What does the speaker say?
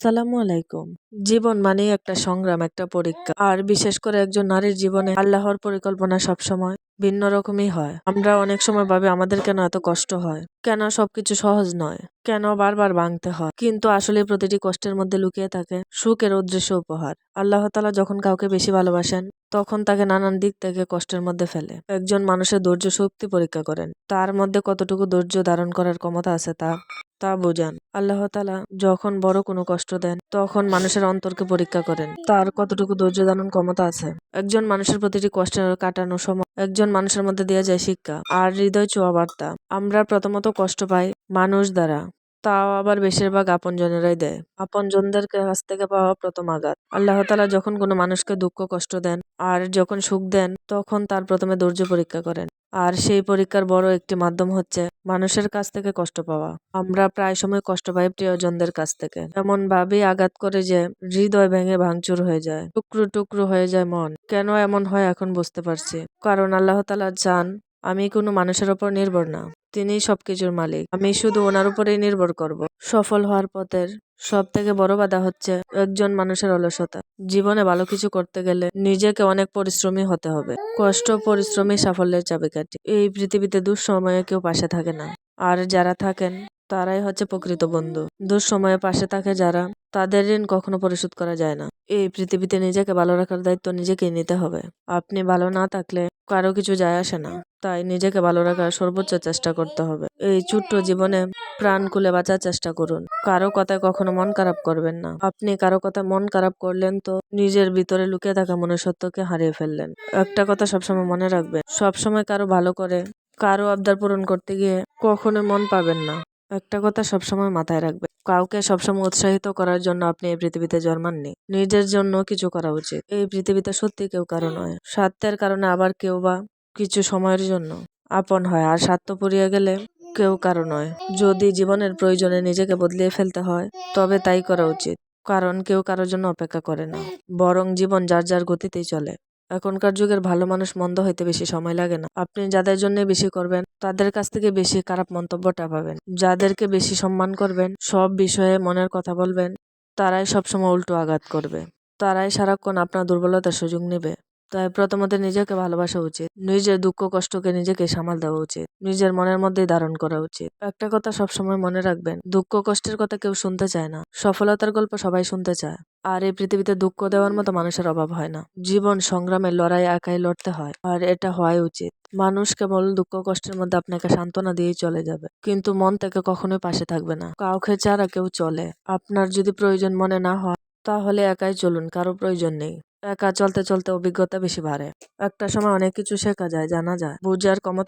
আসসালামু আলাইকুম। জীবন মানেই একটা সংগ্রাম, একটা পরীক্ষা। আর বিশেষ করে একজন নারীর জীবনে আল্লাহর পরিকল্পনা সবসময় ভিন্ন রকমই হয়। আমরা অনেক সময় ভাবি আমাদের কেন এত কষ্ট হয়, কেন সবকিছু সহজ নয়, কেন বারবার ভাঙতে হয়। কিন্তু আসলে প্রতিটি কষ্টের মধ্যে লুকিয়ে থাকে সুখের অদৃশ্য উপহার। আল্লাহ তাআলা যখন কাউকে বেশি ভালোবাসেন তখন তাকে নানান দিক থেকে কষ্টের মধ্যে ফেলে। একজন মানুষের ধৈর্য শক্তি পরীক্ষা করেন, তার মধ্যে কতটুকু ধৈর্য ধারণ করার ক্ষমতা আছে তা তা বোঝান। আল্লাহ তাআলা যখন বড় কোনো কষ্ট দেন তখন মানুষের অন্তরকে পরীক্ষা করেন, তার কতটুকু ধৈর্য ধারণ ক্ষমতা আছে। একজন মানুষের প্রতিটি কষ্টের কাটানো সময় একজন মানুষের মধ্যে দেওয়া যায় শিক্ষা আর হৃদয় ছোঁয়া বার্তা। আমরা প্রথমত কষ্ট পাই মানুষ দ্বারা, তাও আবার বেশিরভাগ আপনজনেরাই দেয়। আপনজনদের কাছ থেকে পাওয়া প্রথম আঘাত। আল্লাহ তাআলা যখন কোনো মানুষকে দুঃখ কষ্ট দেন আর যখন সুখ দেন তখন তার প্রথমে ধৈর্য পরীক্ষা করেন। আর সেই পরীক্ষার বড় একটি মাধ্যম হচ্ছে মানুষের কাছ থেকে কষ্ট পাওয়া। আমরা প্রায় সময় কষ্ট পাই প্রিয়জনদের কাছ থেকে, এমন ভাবেই আঘাত করে যে হৃদয় ভেঙে ভাঙচুর হয়ে যায়, টুকরো টুকরো হয়ে যায় মন। কেন এমন হয় এখন বুঝতে পারছি, কারণ আল্লাহ তাআলা চান আমি কোনো মানুষের ওপর নির্ভর না, তিনিই সবকিছুর মালিক, আমি শুধু ওনার উপরেই নির্ভর করব। সফল হওয়ার পথের সব থেকে বড় বাধা হচ্ছে একজন মানুষের অলসতা। জীবনে ভালো কিছু করতে গেলে নিজেকে অনেক পরিশ্রমী হতে হবে। কষ্ট পরিশ্রমী সাফল্যের চাবিকাঠি। এই পৃথিবীতে দুঃসময়ে কেউ পাশে থাকে না, আর যারা থাকেন তারাই হচ্ছে প্রকৃত বন্ধু। দুঃসময়ে পাশে থাকে যারা, তাদের ঋণ কখনো পরিশোধ করা যায় না। এই পৃথিবীতে নিজেকে ভালো রাখার দায়িত্ব নিজেকেই নিতে হবে। আপনি ভালো না থাকলে কারো কিছু যায় আসে না, তাই নিজেকে ভালো রাখার সর্বোচ্চ চেষ্টা করতে হবে। এই ছোট্ট জীবনে প্রাণ খুলে বাঁচার চেষ্টা করুন। কারো কথায় কখনো মন খারাপ করবেন না। আপনি কারো কথায় মন খারাপ করলেন তো নিজের ভিতরে লুকিয়ে থাকা মনুষ্যত্বকে হারিয়ে ফেললেন। একটা কথা সবসময় মনে রাখবেন, সবসময় কারো ভালো করে কারো আবদার পূরণ করতে গিয়ে কখনো মন পাবেন না। একটা কথা সবসময় মাথায় রাখবেন, কাউকে সবসময় উৎসাহিত করার জন্য আপনি এই পৃথিবীতে জন্মাননি, নিজের জন্য কিছু করা উচিত। এই পৃথিবীতে সত্যি কেউ কারো নয়, স্বার্থের কারণে আবার কেউ বা কিছু সময়ের জন্য আপন হয়, আর স্বার্থ পুড়িয়ে গেলে কেউ কারো নয়। যদি জীবনের প্রয়োজনে নিজেকে বদলিয়ে ফেলতে হয় তবে তাই করা উচিত, কারণ কেউ কারোর জন্য অপেক্ষা করে না, বরং জীবন যার যার গতিতেই চলে। এখনকার যুগের ভালো মানুষ মন্দ হইতে বেশি সময় লাগে না। আপনি যাদের জন্য বেশি করবেন তাদের কাছ থেকে বেশি খারাপ মন্তব্যটা পাবেন। যাদেরকে বেশি সম্মান করবেন, সব বিষয়ে মনের কথা বলবেন, তারাই সবসময় উল্টো আঘাত করবে। তারাই সারাক্ষণ আপনার দুর্বলতার সুযোগ নেবে। তাই প্রথমত নিজেকে ভালোবাসা উচিত, নিজের দুঃখ কষ্টকে নিজেকে সামাল দেওয়া উচিত, নিজের মনের মধ্যেই ধারণ করা উচিত। একটা কথা সবসময় মনে রাখবেন, দুঃখ কষ্টের কথা কেউ শুনতে চায় না, সফলতার গল্প সবাই শুনতে চায়। আর এই পৃথিবীতে দুঃখ দেওয়ার মতো মানুষের অভাব হয় না। জীবন সংগ্রামের লড়াই একাই লড়তে হয়, আর এটা হওয়াই উচিত। মানুষ কেবল দুঃখ কষ্টের মধ্যে আপনাকে সান্ত্বনা দিয়েই চলে যাবে, কিন্তু মন থেকে কখনোই পাশে থাকবে না। কাউকে ছাড়া কেউ চলে, আপনার যদি প্রয়োজন মনে না হয় তাহলে একাই চলুন, কারো প্রয়োজন নেই। একা চলতে চলতে অভিজ্ঞতা বেশি বাড়ে। একটা সময় অনেক কিছু শেখা যায়, জানা যায়, বোঝার ক্ষমতা